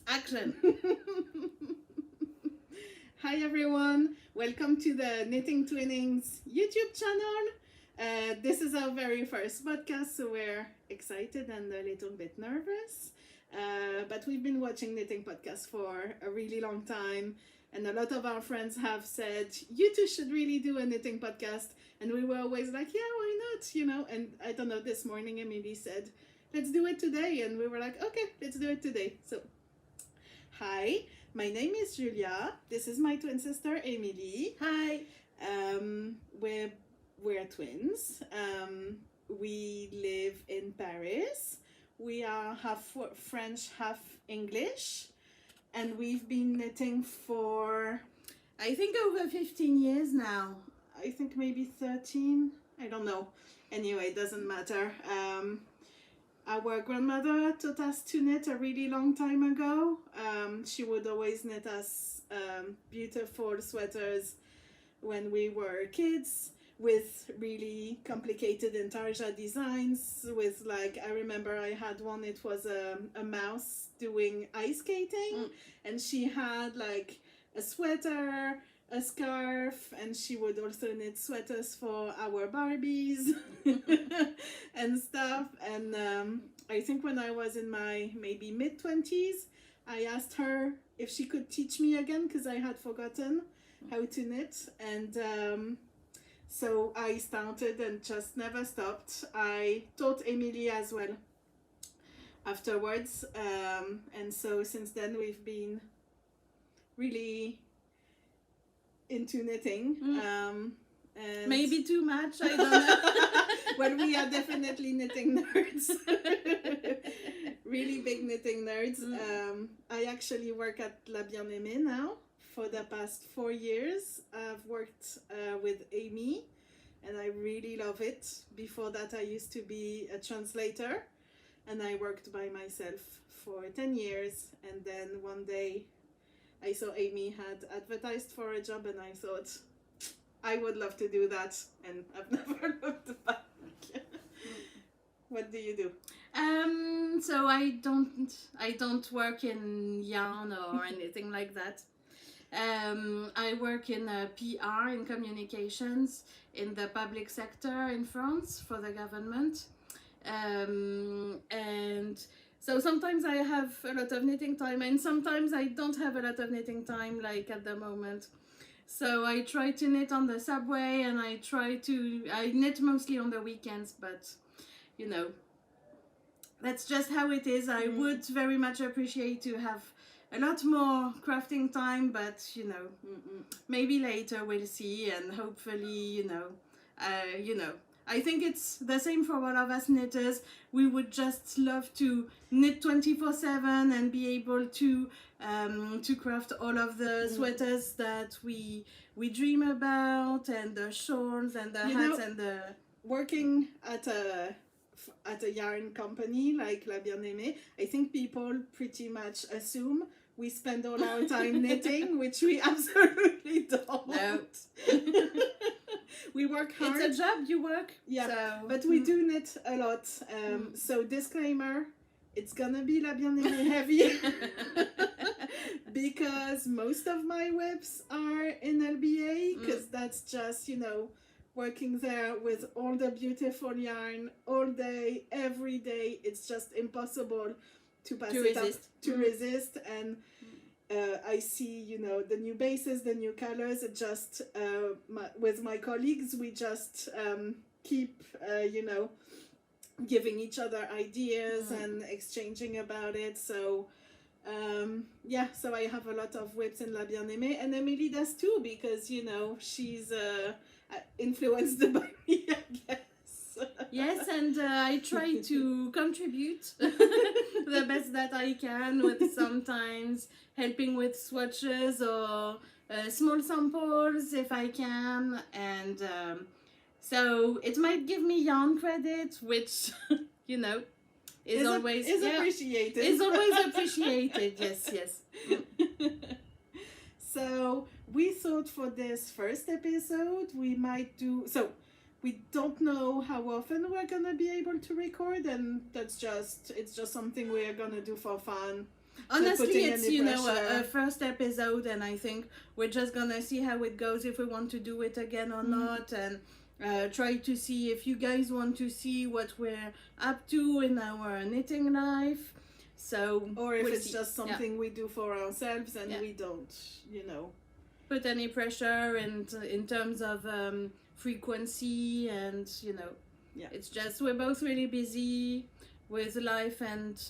Action! Hi everyone, welcome to the Knitting Twinings YouTube channel. This is our very first podcast, so we're excited and a little bit nervous. But we've been watching knitting podcasts for a really long time, and a lot of our friends have said, you two should really do a knitting podcast. And we were always like, yeah, why not? You know, and I don't know, this morning Aimee said, let's do it today. And we were like, okay, let's do it today. So, hi, my name is Julia. This is my twin sister, Aimee. Hi! We're twins. We live in Paris. We are half French, half English. And we've been knitting for, I think over 15 years now. I think maybe 13. I don't know. Anyway, it doesn't matter. Our grandmother taught us to knit a really long time ago. She would always knit us beautiful sweaters when we were kids with really complicated intarsia designs with, like, I remember I had one, it was a mouse doing ice skating, and she had like a sweater, a scarf, and she would also knit sweaters for our Barbies and stuff. And I think when I was in my maybe mid-20s, I asked her if she could teach me again because I had forgotten how to knit. And so I started and just never stopped. I taught Aimee as well afterwards. And so since then we've been really into knitting. And Maybe too much, I don't know. well, we are definitely knitting nerds. Really big knitting nerds. I actually work at La Bien-Aimée now. For the past 4 years, I've worked with Aimee, and I really love it. Before that, I used to be a translator, and I worked by myself for 10 years. And then one day, I saw Aimee had advertised for a job, and I thought, I would love to do that, and I've never looked back. What do you do? So I don't work in yarn or anything like that. I work in PR, in communications, in the public sector in France for the government. And so sometimes I have a lot of knitting time, and sometimes I don't have a lot of knitting time, like at the moment. So I try to knit on the subway, and I knit mostly on the weekends, but you know, that's just how it is. I would very much appreciate to have a lot more crafting time, but you know, maybe later we'll see, and hopefully, I think it's the same for all of us knitters. We would just love to knit 24/7 and be able to craft all of the sweaters that we dream about, and the shawls and the hats and the working at a yarn company like La Bien-Aimée. I think people pretty much assume we spend all our time knitting, which we absolutely don't. No. We work hard. It's a job, you work. Yeah, so. But we do knit a lot. So disclaimer, it's gonna be La Bien-Aimée heavy because most of my whips are in LBA, because that's just, you know, working there with all the beautiful yarn all day, every day. It's just impossible to pass resist. And I see, you know, the new bases, the new colors. It just with my colleagues, we just keep giving each other ideas and exchanging about it. So so I have a lot of whips in La Bien-Aimée, and Aimee does too, because, you know, she's influenced by me, I guess. Yes, and I try to contribute the best that I can, with sometimes helping with swatches or small samples if I can, and so it might give me yarn credit, which you know is always appreciated. Is always appreciated. Yes. So we thought for this first episode we might do so. We don't know how often we're gonna be able to record, and it's just something we're gonna do for fun. Honestly, putting it's, any you know, pressure. a first episode, and I think we're just gonna see how it goes, if we want to do it again or not, and try to see if you guys want to see what we're up to in our knitting life. So, Or if we'll it's see. just something we do for ourselves and we don't, you know, put any pressure in terms of frequency, and you know, it's just we're both really busy with life and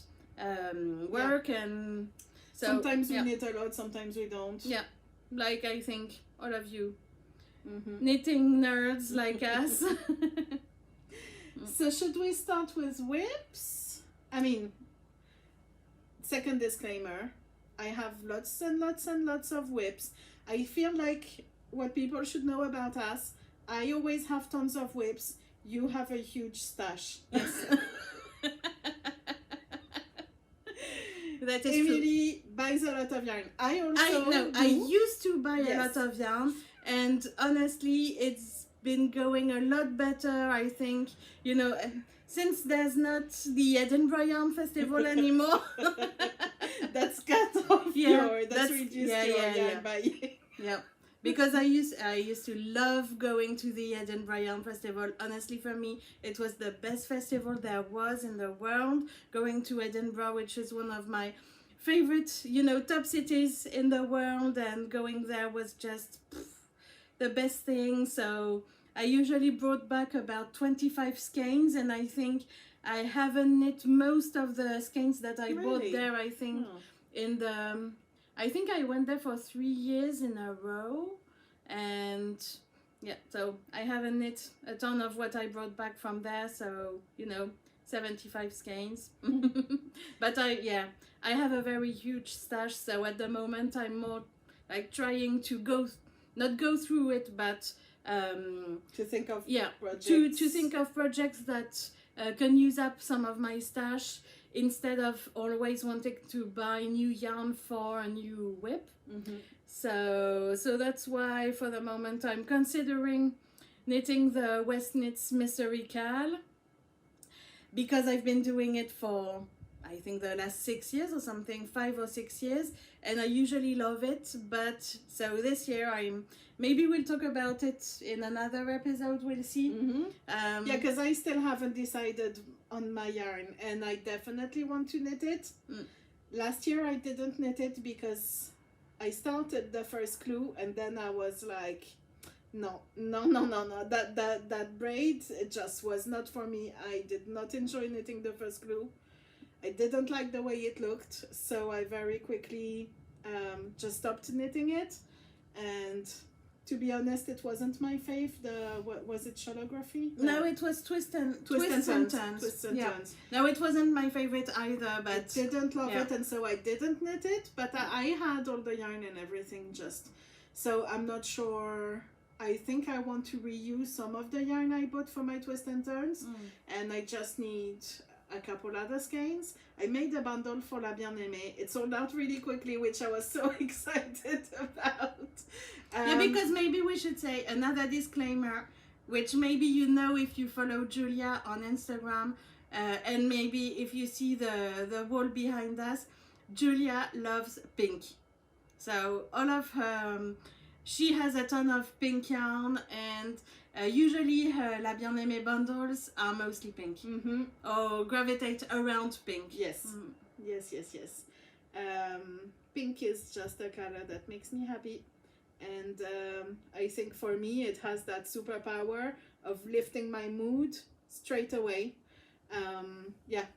work, and so sometimes we knit a lot, sometimes we don't. Yeah, like I think all of you knitting nerds like us. So should we start with whips? I mean, second disclaimer, I have lots and lots and lots of whips. I feel like what people should know about us, I always have tons of whips. You have a huge stash. Yes. That is Emily buys a lot of yarn. I also I used to buy a lot of yarn, and honestly it's been going a lot better, I think, you know, since there's not the Edinburgh Yarn Festival anymore. That's cut off that's reduced your yarn by because I used to love going to the Edinburgh Yarn Festival. Honestly, for me, it was the best festival there was in the world. Going to Edinburgh, which is one of my favorite, you know, top cities in the world, and going there was just the best thing. So I usually brought back about 25 skeins, and I think I haven't knit most of the skeins that I bought there. I think I think I went there for 3 years in a row, and so I haven't knit a ton of what I brought back from there, so, you know, 75 skeins. But I have a very huge stash, so at the moment I'm more like trying to not go through it, but to think of projects. to think of projects that can use up some of my stash, instead of always wanting to buy new yarn for a new whip. So that's why for the moment I'm considering knitting the West Knits Mystery Cowl, because I've been doing it for I think the last 6 years or something, 5 or 6 years, and I usually love it. But so this year maybe we'll talk about it in another episode, we'll see. Because I still haven't decided on my yarn, and I definitely want to knit it. Last year I didn't knit it because I started the first clue, and then I was like, no, that braid, it just was not for me. I did not enjoy knitting the first clue. I didn't like the way it looked, so I very quickly just stopped knitting it. And to be honest, it wasn't my fave. What was it, Shawlography? No, it was Twist and Turns. No, it wasn't my favorite either, but I didn't love it, and so I didn't knit it. But I had all the yarn and everything, so I'm not sure. I think I want to reuse some of the yarn I bought for my Twist and Turns, and I just need a couple other skeins. I made a bundle for La Bien-Aimée. It sold out really quickly, which I was so excited about. Because maybe we should say another disclaimer, which maybe you know if you follow Julia on Instagram, and maybe if you see the wall behind us, Julia loves pink. So all of her, she has a ton of pink yarn, and usually her La Bien-Aimée bundles are mostly pink, or gravitate around pink. Yes. Pink is just a color that makes me happy, and I think for me it has that superpower of lifting my mood straight away.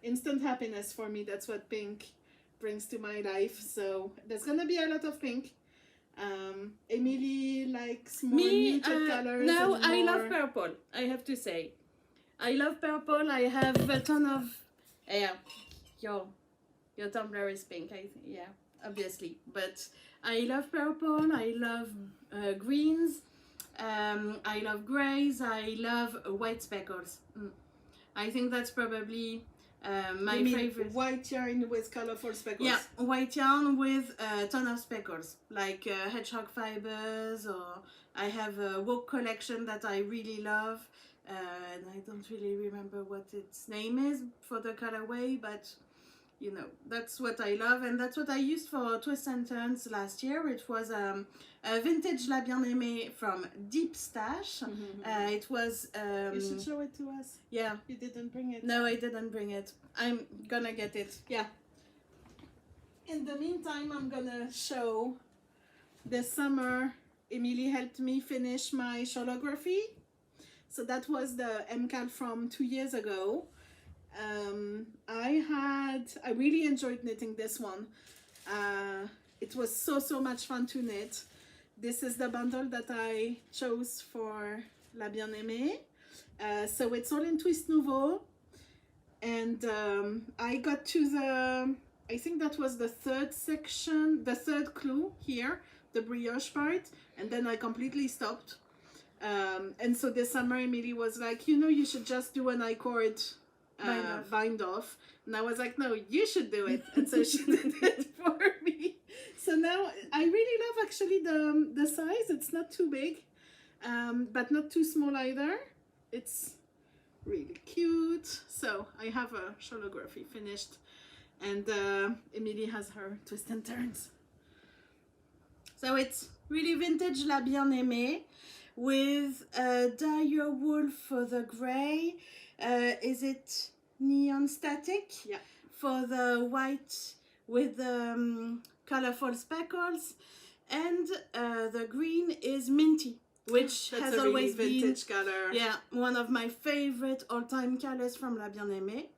Instant happiness for me. That's what pink brings to my life, so there's gonna be a lot of pink. Emily likes more muted colors. No, I love purple, I have to say. I love purple. I have a ton of your tumbler is pink, obviously, but I love purple, I love greens, I love grays, I love white speckles. I think that's probably my favorite. White yarn with colorful speckles. Yeah, white yarn with a ton of speckles, like hedgehog fibers, or I have a Woke collection that I really love, and I don't really remember what its name is for the colorway, but you know, that's what I love, and that's what I used for Twist and Turns last year. It was a vintage La Bien-Aimée from Deep Stash. It was... you should show it to us. Yeah. You didn't bring it. No, I didn't bring it. I'm gonna get it. Yeah. In the meantime, I'm gonna show this summer, Emily helped me finish my Shawlography. So that was the MCAL from 2 years ago. I really enjoyed knitting this one. It was so much fun to knit. This is the bundle that I chose for La Bien-Aimée. So it's all in Twist Nouveau. And I got to the, I think that was the third section, the third clue here, the brioche part. And then I completely stopped. And so this summer Emily was like, you know, you should just do an I-cord bind off. And I was like, no, you should do it. And so she did it for me. So now I really love actually the size. It's not too big, but not too small either. It's really cute. So I have a Shawlography finished, and Emily has her Twist and Turns. So it's really vintage La Bien-Aimée with Direwolf for the grey. Is it neon static? Yeah. For the white with the colorful speckles, and the green is Minty, which That's has a always really vintage been color. one of my favorite all-time colors from La Bien-Aimée.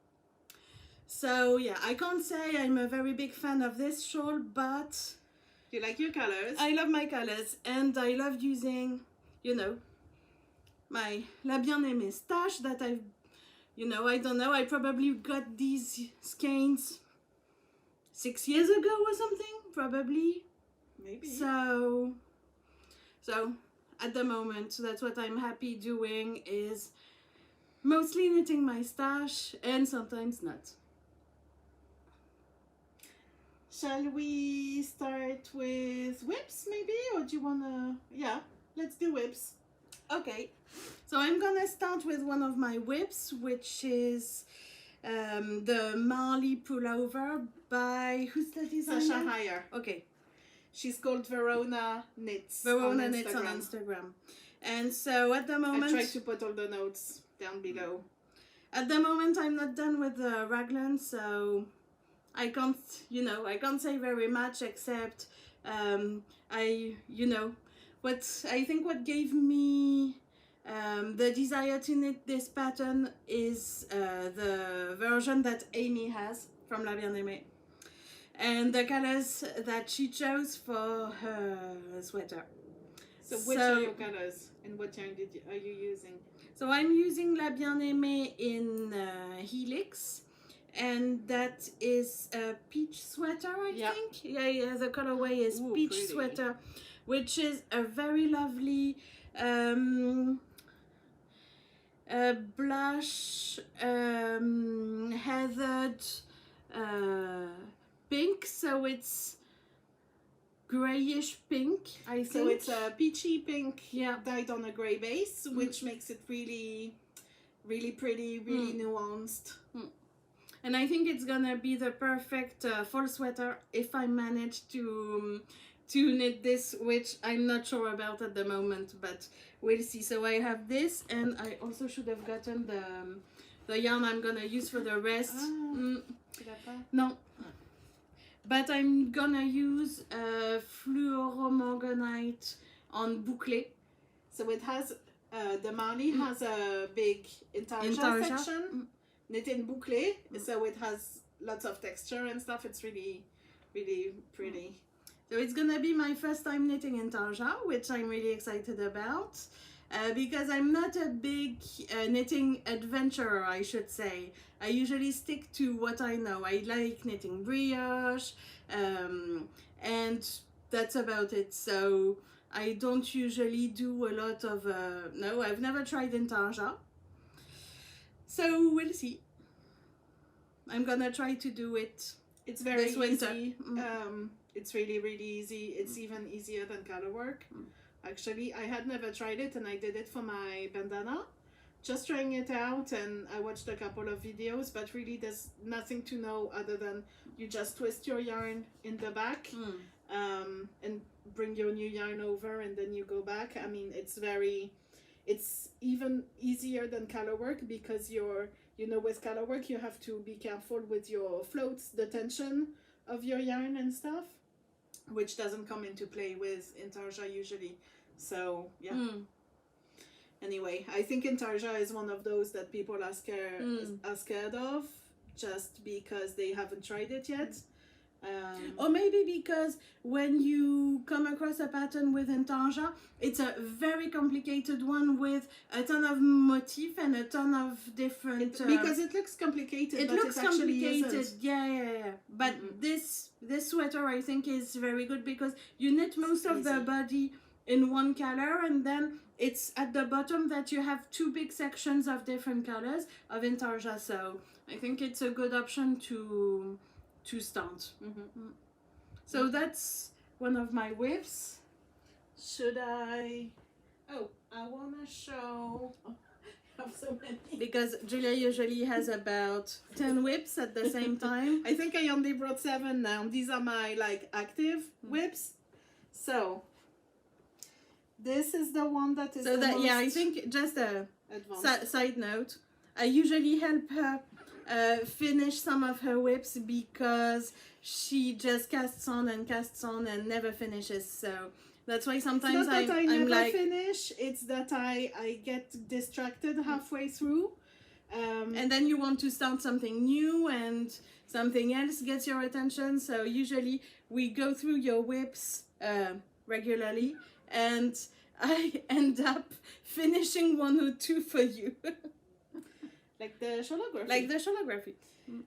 So yeah, I can't say I'm a very big fan of this shawl, but You like your colors? I love my colors, and I love using, you know, my La Bien-Aimée stash that I've, you know, I don't know, I probably got these skeins 6 years ago or something, probably. Maybe. So at the moment, that's what I'm happy doing, is mostly knitting my stash, and sometimes not. Shall we start with whips maybe, or do you wanna? Yeah, let's do whips. Okay, so I'm gonna start with one of my whips, which is the Marley Pullover by, who's the designer? Sasha Hyre. Okay, She's called Verona Knits. Verona Knits on Instagram. And so at the moment, I tried to put all the notes down below. At the moment, I'm not done with the raglan, so I can't, you know, I can't say very much, except what gave me the desire to knit this pattern is the version that Aimee has from La Bien-Aimée, and the colors that she chose for her sweater. So which are your colors, and what yarn are you using? So I'm using La Bien-Aimée in Helix, and that is a peach sweater, I think. Yeah, the colorway is peach pretty. sweater, which is a very lovely blush heathered pink. So it's grayish pink, I think. So it's a peachy pink, Yeah. dyed on a gray base, which makes it really, really pretty, really nuanced. And I think it's gonna be the perfect fall sweater if I manage to knit this, which I'm not sure about at the moment, but we'll see. So I have this, and I also should have gotten the yarn I'm gonna use for the rest. No. But I'm gonna use Fluoro Morganite on Bouclé. So it has, the Marley has a big intarsia section, knit in Bouclé, so it has lots of texture and stuff. It's really, really pretty. So it's gonna be my first time knitting intarsia, which I'm really excited about, because I'm not a big knitting adventurer, I should say. I usually stick to what I know. I like knitting brioche, and that's about it. So I don't usually do a lot of, no, I've never tried intarsia. So we'll see. I'm gonna try to do it. It's very this winter. easy. It's really, really easy. It's even easier than color work. Actually, I had never tried it, and I did it for my bandana. just trying it out, and I watched a couple of videos, but really there's nothing to know other than you just twist your yarn in the back, and bring your new yarn over, and then you go back. I mean, it's even easier than color work, because with color work you have to be careful with your floats, the tension of your yarn and stuff, which doesn't come into play with intarsia usually. So yeah. Anyway, I think intarsia is one of those that people are scared of, just because they haven't tried it yet. Or maybe because when you come across a pattern with intarsia, it's a very complicated one with a ton of motif and a ton of different... because it looks complicated, it but looks it actually complicated. isn't. Yeah. But this sweater, I think, is very good because you knit most of the body in one color, and then it's at the bottom that you have two big sections of different colors of intarsia. So I think it's a good option to start. So that's one of my whips. Should I... Oh, I want to show... I have so many. Because Julia usually has about 10 whips at the same time. I think I only brought 7 now. These are my active whips. So this is the one that is I think just a advanced. Side note, I usually help her finish some of her whips because she just casts on and never finishes. So that's why sometimes it's not that I never like finish, it's that I get distracted halfway through. And then you want to start something new and something else gets your attention. So usually we go through your whips regularly, and I end up finishing 1 or 2 for you. Like the Shawlography.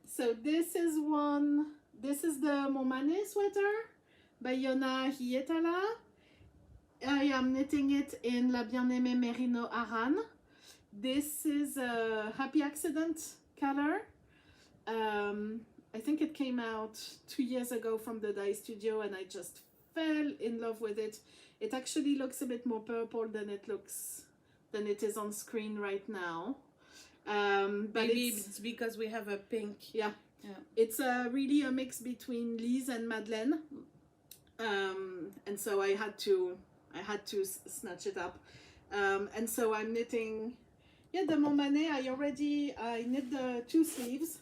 So this is the Manet sweater by Jonna Hietala. I am knitting it in La Bien-Aimée Merino Aran. This is a Happy Accident color. I think it came out 2 years ago from the dye studio, and I just fell in love with it. It actually looks a bit more purple than it is on screen right now. But maybe it's because we have a pink. Yeah. It's really a mix between Lise and Madeleine, and so I had to snatch it up, and so I'm knitting the Manet. I knit the 2 sleeves,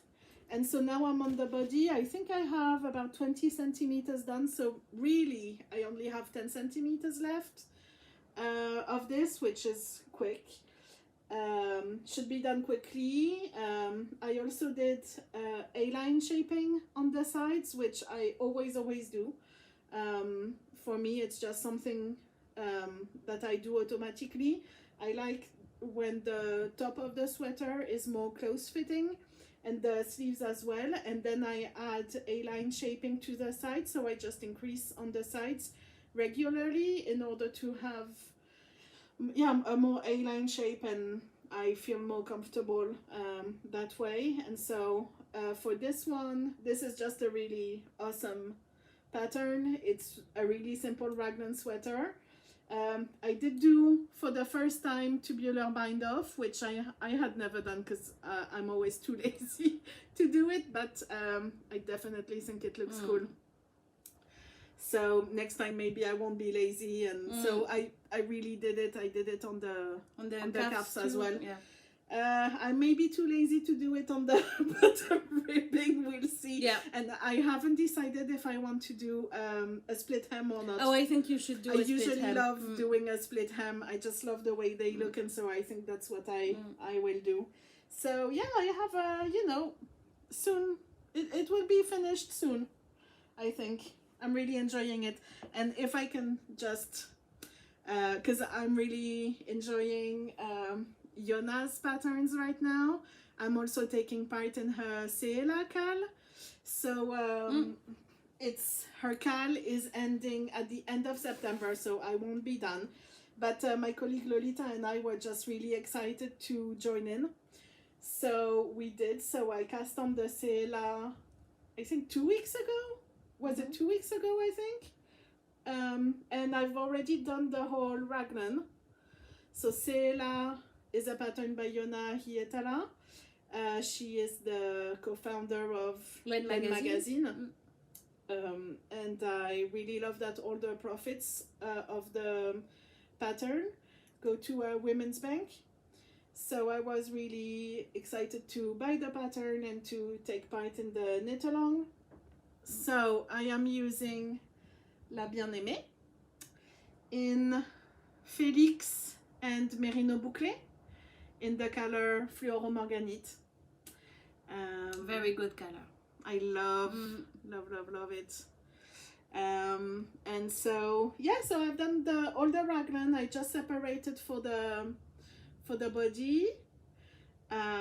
and so now I'm on the body. I think I have about 20 centimeters done, so really I only have 10 centimeters left of this, which is quick. Should be done quickly. I also did A-line shaping on the sides, which I always do. For me, it's just something that I do automatically. I like when the top of the sweater is more close fitting, and the sleeves as well, and then I add A-line shaping to the sides, so I just increase on the sides regularly in order to have a more A-line shape, and I feel more comfortable that way. And so for this one, this is just a really awesome pattern. It's a really simple raglan sweater. I did do for the first time tubular bind off, which I had never done because I'm always too lazy to do it, but I definitely think it looks cool. So next time maybe I won't be lazy, and so I really did it. I did it on the cuffs as well. Yeah. I may be too lazy to do it on the bottom ribbing. We'll see. Yeah. And I haven't decided if I want to do a split hem or not. Oh, I think you should do. I usually love doing a split hem. I just love the way they look, and so I think that's what I will do. So yeah, I have soon. It will be finished soon, I think. I'm really enjoying it, and if I can just, because I'm really enjoying Jonna's patterns right now. I'm also taking part in her Seela Cowl, so her Cowl is ending at the end of September, so I won't be done. But my colleague Lolita and I were just really excited to join in, so we did. So I cast on the Seela, I think 2 weeks ago. Was it 2 weeks ago, I think? And I've already done the whole raglan. So Seela is a pattern by Jonna Hietala. She is the co-founder of Len Magazine. And I really love that all the profits of the pattern go to a women's bank. So I was really excited to buy the pattern and to take part in the knit along. So I am using La Bien-Aimée in Felix and Merino Bouclé in the color Fluoro Morganite. Very good color. I love it. And so yeah, so I've done all the raglan. I just separated for the body.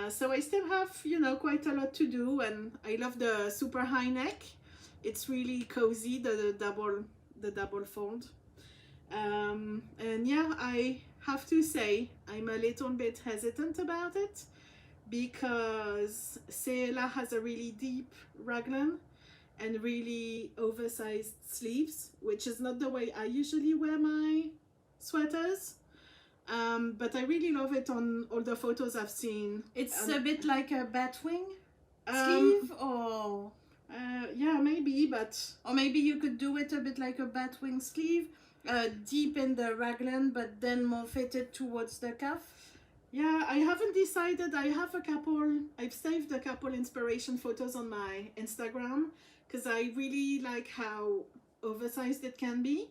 So I still have, you know, quite a lot to do, and I love the super high neck. It's really cozy, the double fold. And yeah, I have to say I'm a little bit hesitant about it because Seela has a really deep raglan and really oversized sleeves, which is not the way I usually wear my sweaters. But I really love it on all the photos I've seen. It's a bit like a batwing sleeve, or yeah, maybe, but or maybe you could do it a bit like a batwing sleeve, deep in the raglan, but then more fitted towards the cuff. Yeah, I haven't decided. I've saved a couple inspiration photos on my Instagram because I really like how oversized it can be.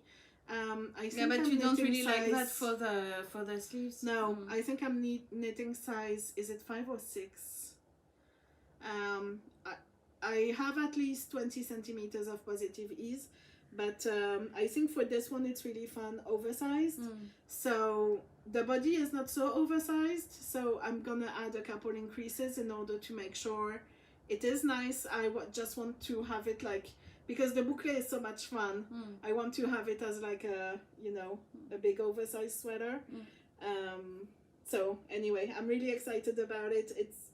I think but I'm you don't really knitting like that size- for the sleeves. No, I think I'm knitting size, is it 5 or 6? I have at least 20 centimeters of positive ease, but I think for this one it's really fun oversized. So the body is not so oversized, so I'm gonna add a couple increases in order to make sure it is nice. I just want to have it like, because the bouclé is so much fun, I want to have it as like a, you know, a big oversized sweater. So anyway, I'm really excited about it.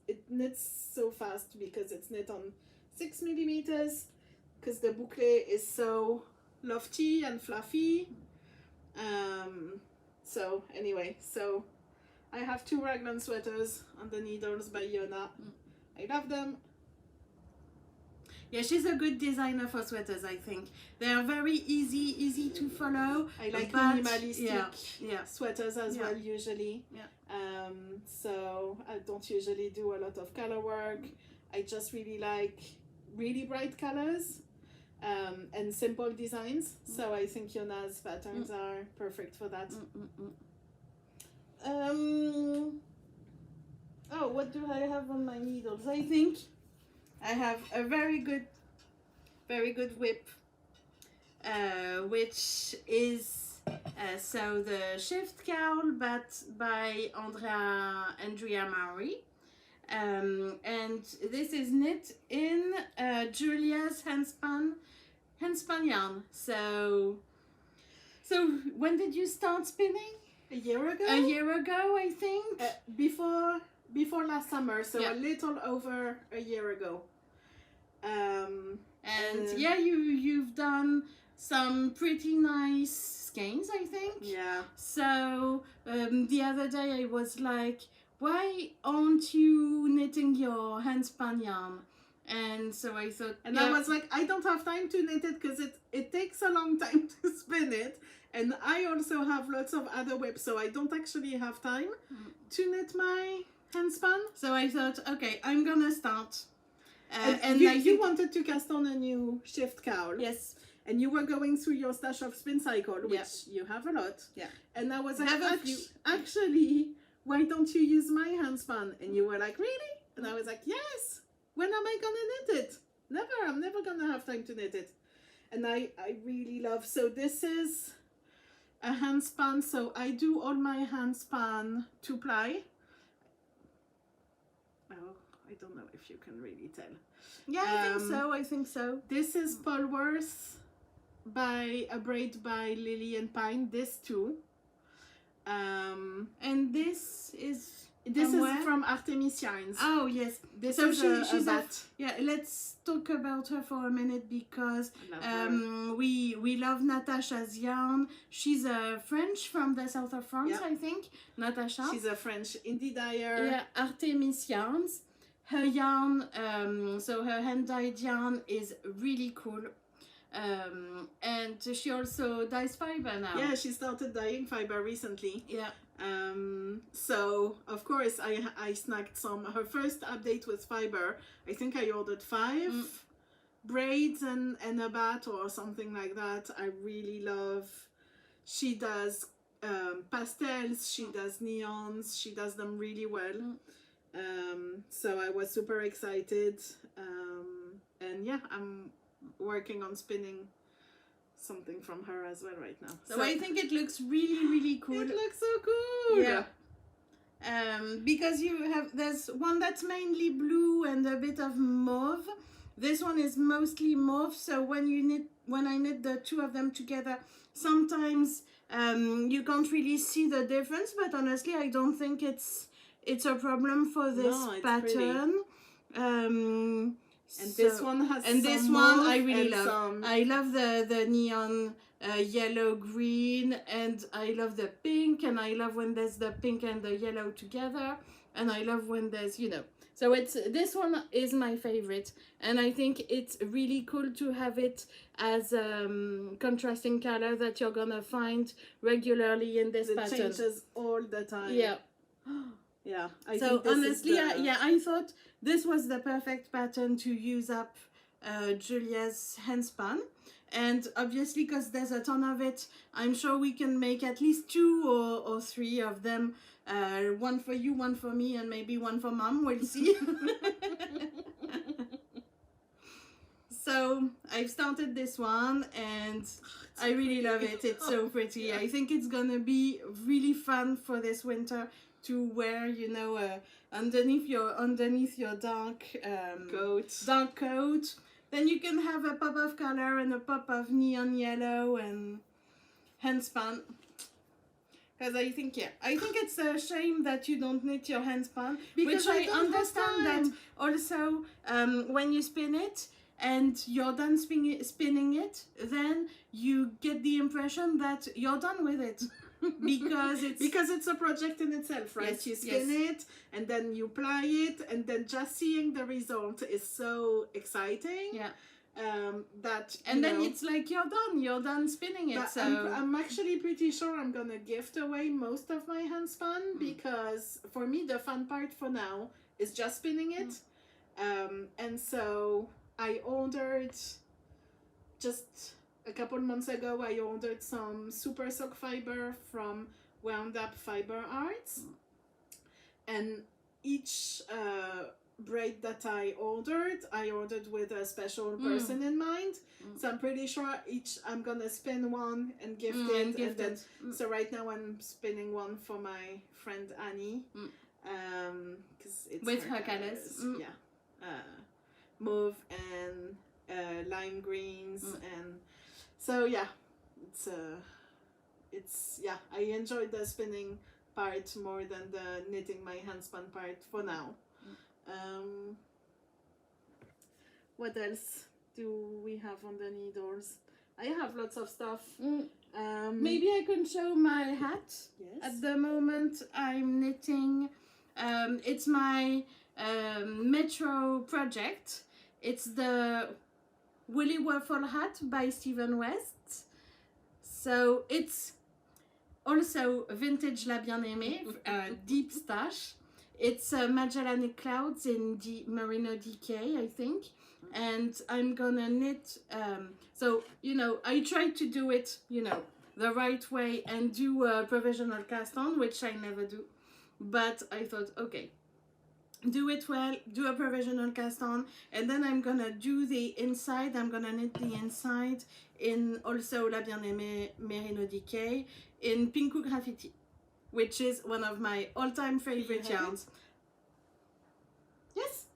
It knits so fast because it's knit on 6 millimeters, because the bouclé is so lofty and fluffy. So anyway, so I have 2 raglan sweaters on the needles by Jonna. I love them. Yeah, she's a good designer for sweaters, I think. They are very easy to follow. I like but minimalistic sweaters as well, usually. Yeah. So I don't usually do a lot of color work. I just really like really bright colors and simple designs. So I think Jonna's patterns are perfect for that. Oh, what do I have on my needles? I think I have a very good whip, which is so the Shift Cowl, but by Andrea Mowry, and this is knit in Julia's handspun yarn. So when did you start spinning? A year ago? A year ago, I think. Before last summer, so a little over a year ago. And yeah, you've done some pretty nice skeins, I think. Yeah. So the other day I was like, why aren't you knitting your handspun yarn? And so I thought, and I was like, I don't have time to knit it because it takes a long time to spin it, and I also have lots of other whips, so I don't actually have time to knit my handspun. So I thought, okay, I'm gonna start. And you wanted to cast on a new Shift Cowl. Yes. And you were going through your stash of spin cycle, which you have a lot. Yeah. And I was like, actually, why don't you use my handspun? And you were like, really? And I was like, yes. When am I gonna knit it? Never. I'm never gonna have time to knit it. And I really love. So this is a handspun. So I do all my handspun 2-ply. I don't know if you can really tell. Yeah, I think so. This is Pullover by a braid by Lily and Pine. This too. And this is This From is where? from Artemis Yarns. Oh yes, This so is she's a bat. yeah. Let's talk about her for a minute because I love her. we love Natasha's yarn. She's a French from the south of France, Yeah. I think. Natasha. She's a French indie dyer. Yeah, Artemis Yarns. Her yarn, so her hand-dyed yarn is really cool. And she also dyes fiber now. Yeah, she started dyeing fiber recently. Yeah. So of course I snagged some. Her first update with fiber, I think I ordered 5 braids and a bat or something like that. I really love. She does pastels, she does neons, she does them really well. So I was super excited. And yeah, I'm working on spinning something from her as well right now. So I think it looks really, really cool. It looks so cool. Yeah. Because there's one that's mainly blue and a bit of mauve. This one is mostly mauve. So when I knit the two of them together, sometimes you can't really see the difference. But honestly, I don't think it's a problem for this pattern. And this one has this one I really love. I love the neon yellow green, and I love the pink, and I love when there's the pink and the yellow together, and I love when there's so this one is my favorite, and I think it's really cool to have it as contrasting color that you're gonna find regularly in this pattern. It changes all the time. Yeah. Yeah, I so think this honestly, is I thought this was the perfect pattern to use up Julia's handspun, and obviously because there's a ton of it, I'm sure we can make at least 2 or 3 of them. One for you, one for me, and maybe one for mom. We'll see. So I've started this one, and I really love it. It's so pretty. I think it's gonna be really fun for this winter to wear, underneath your dark coat. Then you can have a pop of color and a pop of neon yellow and handspun. Because I think it's a shame that you don't knit your handspun, which I understand that also when you spin it and you're done spinning it, then you get the impression that you're done with it. because it's a project in itself, right? Yes, you spin it and then you ply it, and then just seeing the result is so exciting. Yeah. Then it's like you're done spinning it. So I'm actually pretty sure I'm gonna gift away most of my handspun, because for me the fun part for now is just spinning it. And so I ordered just a couple months ago, I ordered some super sock fiber from Wound Up Fiber Arts, and each braid that I ordered with a special person in mind. So I'm pretty sure I'm gonna spin one and gift it. So right now I'm spinning one for my friend Annie, because it's with her colors. mauve and lime greens and. So yeah, I enjoyed the spinning part more than the knitting my handspun part for now. What else do we have on the needles? I have lots of stuff. Maybe I can show my hat. Yes. At the moment I'm knitting, it's my Metro project. It's the Woolly Waffle hat by Stephen West. So it's also vintage La Bien-Aimée, deep stash. It's Magellanic clouds in Merino DK, I think. And I'm gonna knit, so, I tried to do it, the right way and do a provisional cast on, which I never do. But I thought, okay, do it well, do a provisional cast on, and then I'm gonna do the inside. I'm gonna knit the inside in also La Bien-Aimée Merino DK in Pinku Graffiti, which is one of my all-time favorite yarns. Yes.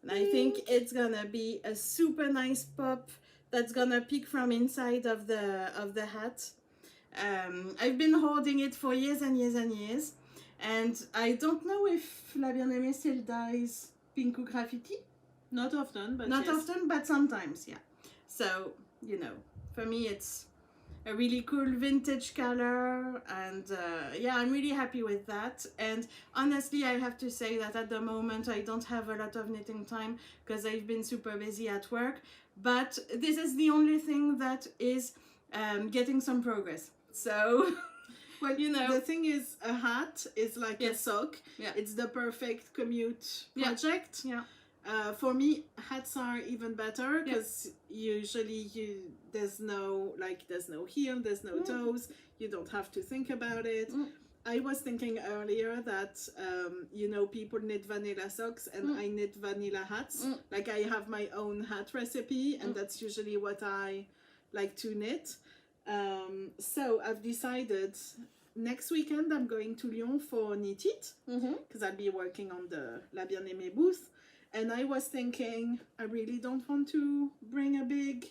And I think it's gonna be a super nice pop that's gonna peek from inside of the hat. I've been holding it for years and years and years, and I don't know if La Bien-Aimée still does Pinku graffiti. Not often, but Not yes. often, but sometimes, yeah. So, you know, for me it's a really cool vintage color, and yeah, I'm really happy with that. And honestly, I have to say that at the moment I don't have a lot of knitting time because I've been super busy at work, but this is the only thing that is getting some progress. So, Well, you know. the thing is, a hat is like a Yes. sock. Yeah. It's the perfect commute Yeah. project. Yeah. For me, hats are even better because usually there's no heel, there's no toes. You don't have to think about it. I was thinking earlier that people knit vanilla socks and I knit vanilla hats. Like I have my own hat recipe, and that's usually what I like to knit. So I've decided next weekend I'm going to Lyon for Knit It because I'll be working on the La Bien-Aimée booth. And I was thinking, I really don't want to bring a big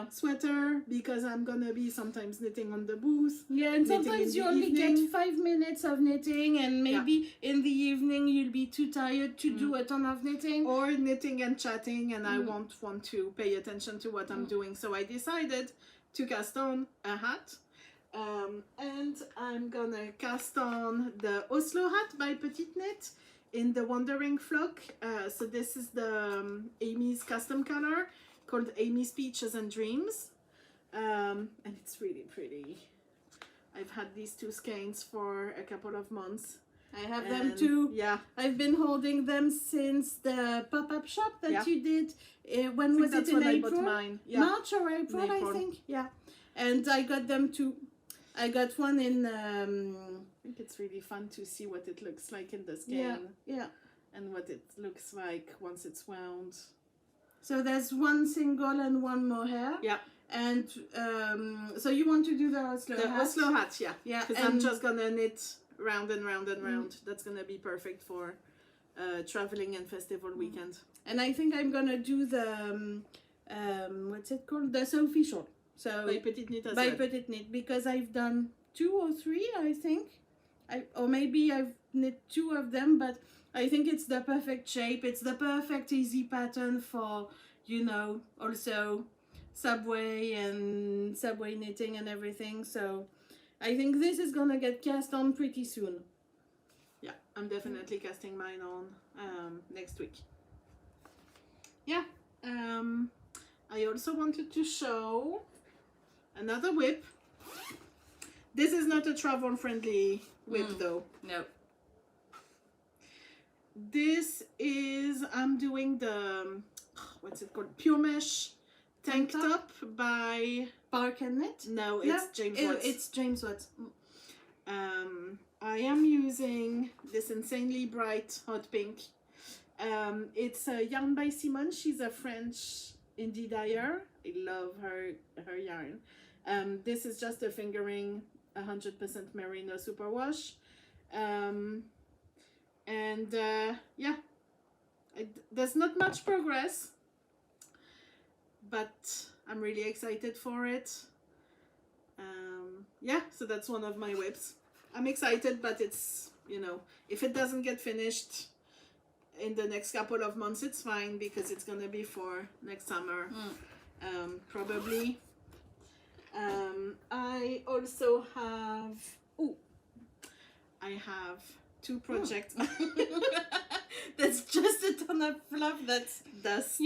sweater because I'm gonna be sometimes knitting on the booth. Yeah, and knitting sometimes in you the only evening. get 5 minutes of knitting, and maybe in the evening you'll be too tired to do a ton of knitting. Or knitting and chatting, and I won't want to pay attention to what I'm doing. So I decided to cast on a hat. And I'm gonna cast on the Oslo hat by Petite Knit in the Wandering Flock. So this is the Aimee's custom color called Aimee's Peaches and Dreams. And it's really pretty. I've had these two skeins for a couple of months. I have them too. Yeah. I've been holding them since the pop-up shop that you did. When was it? That's In when April? I bought mine. Yeah. March or April, I think. Yeah. And I got them too. I got one in... I think it's really fun to see what it looks like in the skein. Yeah. And what it looks like once it's wound. So there's one single and one mohair. Yeah. And so you want to do the Oslo hat? The Oslo hat, yeah. Yeah. Because I'm just gonna knit round and round and round. That's gonna be perfect for traveling and festival weekend. And I think I'm gonna do the what's it called? The Sophie shawl. So By Petite Knit as by well. Petite Knit, because I've done 2 or 3, I think. Or maybe I've knit 2 of them, but I think it's the perfect shape. It's the perfect easy pattern for, also subway and subway knitting and everything. So I think this is gonna get cast on pretty soon. Yeah, I'm definitely casting mine on next week. Yeah. I also wanted to show another whip. This is not a travel friendly whip though. No. This is, I'm doing the, what's it called? Pure Mesh Tank Top by... Bark and Knit? No, it's James Watts. It's James Watts. I am using this insanely bright hot pink. It's a yarn by Simone. She's a French indie dyer. I love her yarn. This is just a fingering 100% merino superwash. Yeah, there's not much progress, but I'm really excited for it. Yeah, so that's one of my whips. I'm excited, but it's, if it doesn't get finished in the next couple of months, it's fine because it's gonna be for next summer, probably. I also have, I have 2 projects. That's just a ton of fluff. That's dust.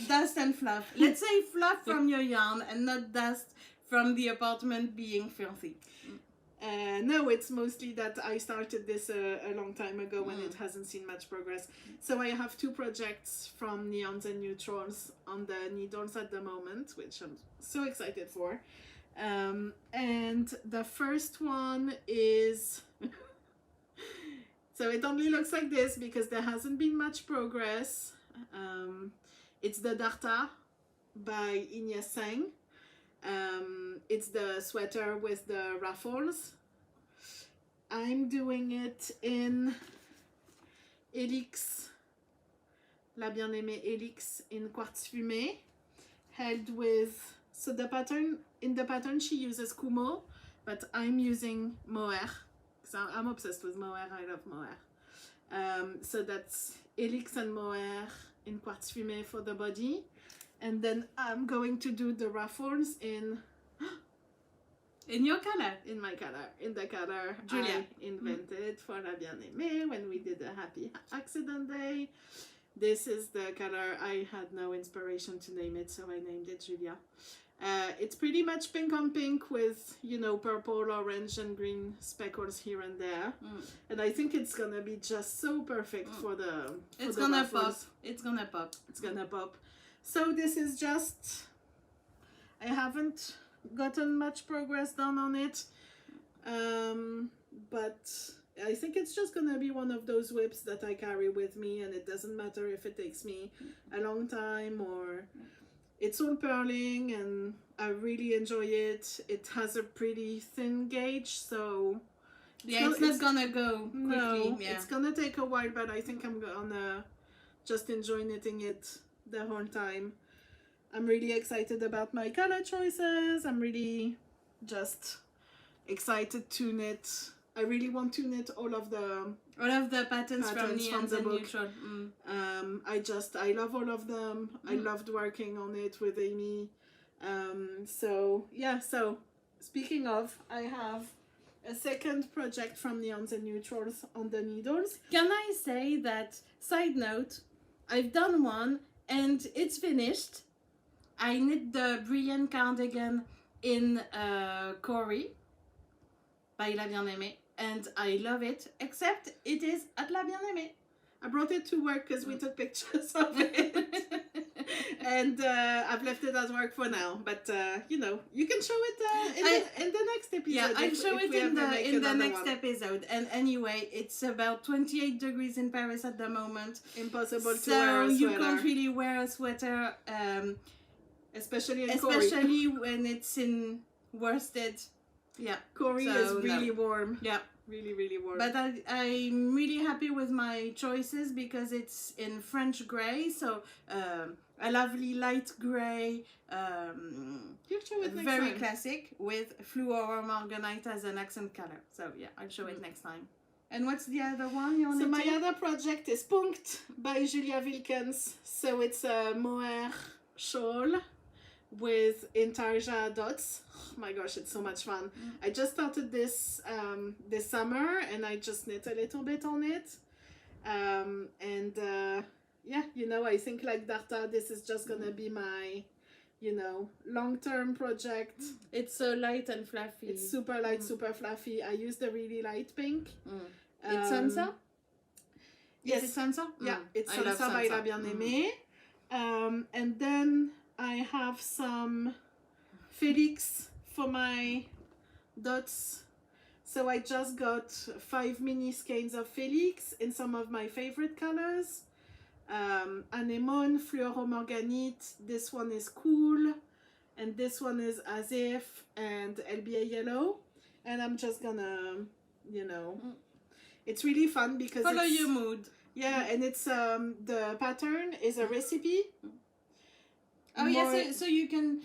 Dust and fluff. Let's say fluff from your yarn and not dust from the apartment being filthy. No, it's mostly that I started this a long time ago when it hasn't seen much progress. So I have 2 projects from Neons and Neutrals on the needles at the moment, which I'm so excited for. And the first one is... So it only looks like this because there hasn't been much progress. It's the Darta by Ignace Seng. It's the sweater with the ruffles. I'm doing it in Helix, La Bien-Aimée Helix in quartz fumé, held with So the pattern, in the pattern she uses Kumo, but I'm using mohair. So I'm obsessed with mohair, I love mohair. So that's Helix and mohair in quartz fumé for the body. And then I'm going to do the ruffles in your color. In my color, in the color Julia I invented for La Bien-Aimée when we did a happy accident day. This is the color. I had no inspiration to name it, so I named it Julia. It's pretty much pink on pink with, you know, purple, orange and green speckles here and there. And I think it's gonna be just so perfect for the It's the gonna ruffles. pop. It's gonna pop. It's gonna pop. So this is just, I haven't gotten much progress done on it, but I think it's just gonna be one of those whips that I carry with me, and it doesn't matter if it takes me a long time or it's all purling, and I really enjoy it. It has a pretty thin gauge, so it's not gonna go quickly. no, Yeah. it's gonna take a while, but I think I'm gonna just enjoy knitting it the whole time. I'm really excited about my color choices. I'm really just excited to knit. I really want to knit all of the patterns from neons the and book. neutral. I love all of them. I loved working on it with Aimee. So yeah, so speaking of, I have a second project from Neons and Neutrals on the needles. Can I say that, side note, I've done one and it's finished. I knit the Brilliant cardigan in Cory by La Bien-Aimée, and I love it, except it is at La Bien-Aimée. I brought it to work because we took pictures of it. And I've left it at work for now, but you know, you can show it in the next episode. Yeah, I'll show it in the next one. episode. And anyway, it's about 28 degrees in Paris at the moment. Impossible to So wear a sweater. you can't really wear a sweater, especially in Cory. especially when it's in worsted. Yeah, Cory So, is really no. warm. yeah. Really, really warm. But I'm really happy with my choices because it's in French grey, so a lovely light grey, You'll show it next very time. classic with Fluoro Morganite as an accent color. So yeah, I'll show it next time. And what's the other one you're So my knitting? other project is Punked by Julia Wilkens. So it's a mohair shawl with intarsia dots. Oh my gosh, it's so much fun. I just started this this summer, and I just knit a little bit on it. Yeah, you know, I think like Darta, this is just gonna be my, you know, long-term project. It's so light and fluffy. It's super light, super fluffy. I used a really light pink. It's Sansa? Yes. Is it Sansa? Yeah, it's I love Sansa by Sansa. La Bien-Aimée. And then I have some Felix for my dots. So I just got 5 mini skeins of Felix in some of my favorite colors. Anemone, Fluoro Morganite, this one is Cool, and this one is As If and LBA Yellow. And I'm just gonna, you know, it's really fun because Follow it's, your mood. yeah, and it's the pattern is a recipe. Oh yeah, so you can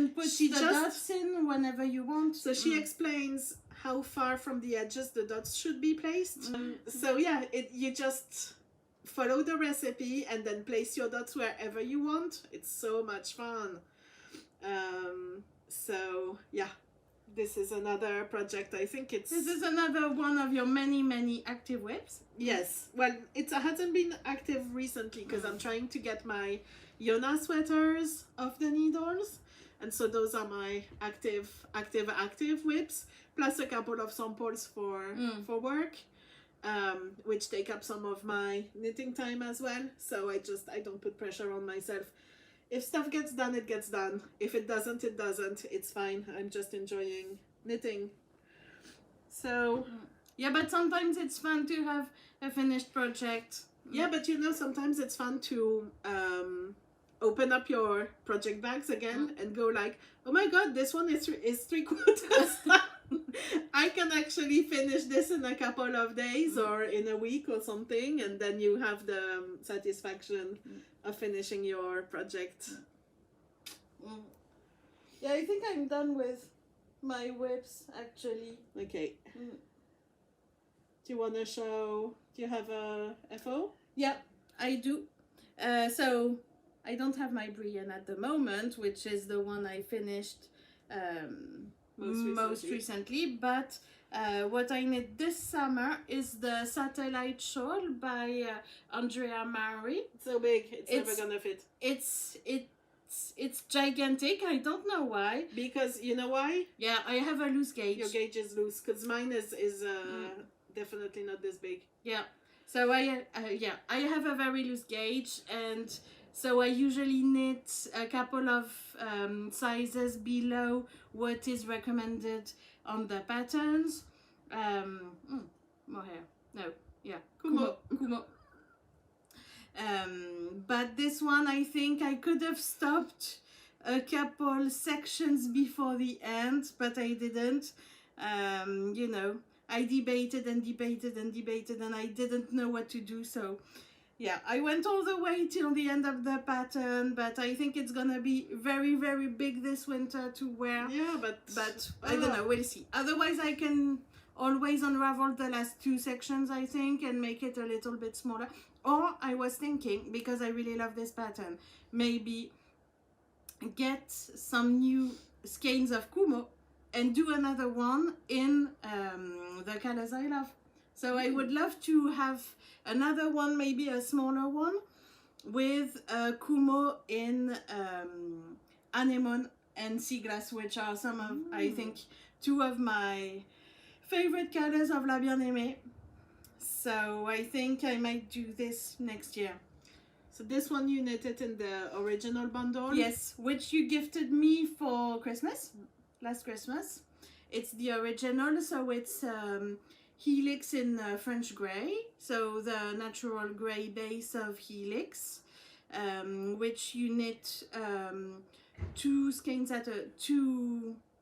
put She the just- dots in whenever you want. So she explains how far from the edges the dots should be placed. So yeah, you just follow the recipe and then place your dots wherever you want. It's so much fun. So yeah, this is another project. I think it's... This is another one of your many active whips. Yes, well, it hasn't been active recently because I'm trying to get my Jonna sweaters off the needles, and so those are my active whips, plus a couple of samples for work, which take up some of my knitting time as well. So I don't put pressure on myself. If stuff gets done, it gets done. If it doesn't, it doesn't. It's fine. I'm just enjoying knitting. So Yeah, but sometimes it's fun to have a finished project. yeah, but you know, sometimes it's fun to open up your project bags again and go like, oh my god, this one is 3/4 done. I can actually finish this in a couple of days or in a week or something, and then you have the satisfaction of finishing your project. Yeah, I think I'm done with my whips actually. Okay. Mm. Do you want to show? Do you have a FO? Yeah, I do. So I don't have my Brienne at the moment, which is the one I finished most recently. But what I knit this summer is the Satellite Shawl by Andrea Mowry. It's so big, it's never gonna fit. It's gigantic. I don't know why. Because you know why? Yeah, I have a loose gauge. Your gauge is loose. Because mine is definitely not this big. Yeah. So I have a very loose gauge, and so I usually knit a couple of sizes below what is recommended on the patterns. Mohair. No. Yeah. Kumo. But this one, I think I could have stopped a couple sections before the end, but I didn't. You know, I debated and I didn't know what to do. So yeah, I went all the way till the end of the pattern, but I think it's gonna be very, very big this winter to wear. Yeah, but I don't know, we'll see. Otherwise, I can always unravel the last two sections, I think, and make it a little bit smaller. Or I was thinking, because I really love this pattern, maybe get some new skeins of Kumo and do another one in the colors I love. So I would love to have another one, maybe a smaller one, with Kumo in anemone and seagrass, which are some of, I think, two of my favorite colors of La Bien-Aimée. So I think I might do this next year. So this one you knitted in the original bundle? Yes, which you gifted me for Christmas, last Christmas. It's the original, so it's Helix in French grey, so the natural grey base of Helix, which you knit two skeins at a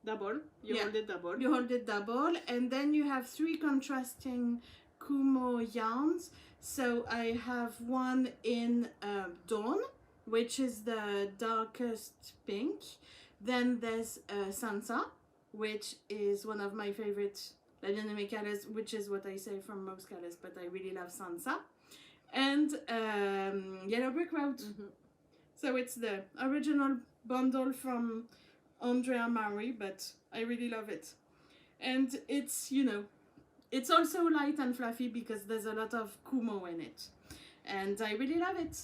double. You hold it double. You hold it double, and then you have three contrasting Kumo yarns. So I have one in Dawn, which is the darkest pink. Then there's Sansa, which is one of my favorite La Bien-Aimée colors, which is what I say from most colors, but I really love Sansa. And Yellow Brick Road. So it's the original bundle from Andrea Mowry, but I really love it. And it's, you know, it's also light and fluffy because there's a lot of Kumo in it. And I really love it.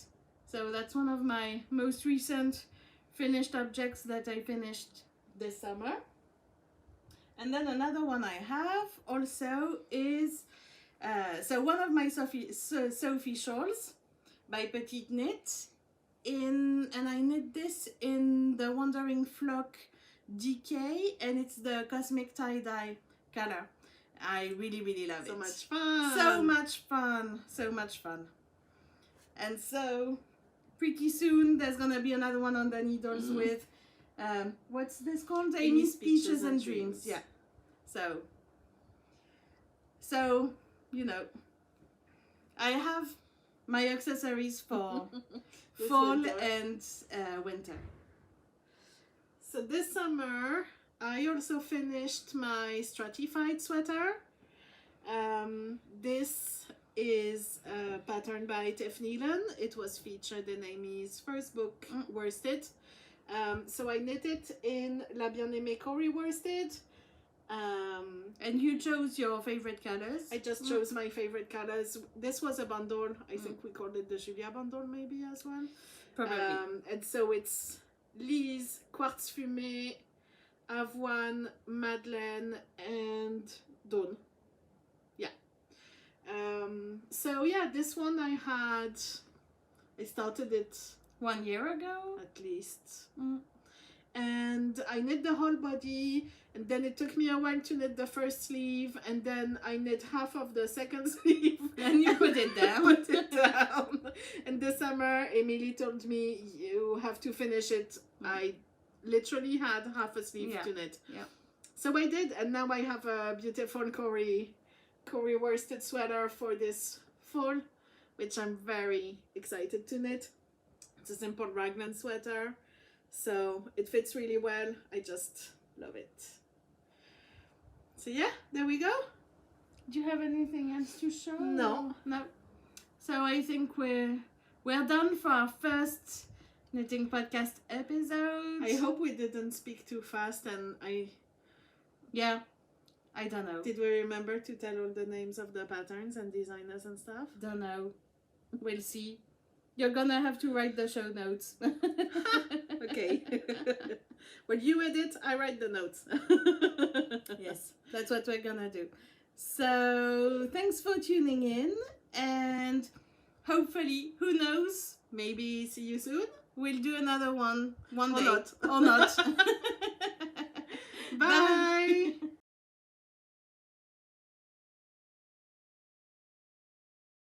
So that's one of my most recent finished objects that I finished this summer. And then another one I have also is, so one of my Sophie shawls by Petite Knit. And I knit this in the Wandering Flock Decay, and it's the Cosmic Tie-Dye color. I really, really love it. So much fun. So much fun. So much fun. And so pretty soon there's gonna be another one on the needles with what's this called? Aimee's Peaches and Dreams. Yeah. So you know, I have my accessories for fall winter. And winter. So this summer I also finished my stratified sweater. This is a pattern by Tiff Nealon. It was featured in Aimee's first book, Worsted. So I knit it in La Bien-Aimée Corey Worsted. And you chose your favorite colors? I just chose my favorite colors. This was a bundle. I think we called it the Julia bundle maybe as well. Probably. And so it's Lise, Quartz Fumé, Avoine, Madeleine, and Dawn. Yeah. So yeah, this one I started it 1 year ago at least. And I knit the whole body, and then it took me a while to knit the first sleeve, and then I knit half of the second sleeve. And you put it down. Put it down. And this summer, Emily told me, you have to finish it. I literally had half a sleeve to knit. Yeah. So I did, and now I have a beautiful Corey worsted sweater for this fall, which I'm very excited to knit. It's a simple raglan sweater. So it fits really well. I just love it. So yeah, there we go. Do you have anything else to show? No. No. So I think we're done for our first knitting podcast episode. I hope we didn't speak too fast, and Yeah, I don't know. did we remember to tell all the names of the patterns and designers and stuff? Don't know. We'll see. You're gonna have to write the show notes. Okay. When you edit, I write the notes. Yes, that's what we're gonna do. So thanks for tuning in, and hopefully, who knows, Maybe see you soon? we'll do another one Or day. not. Or not.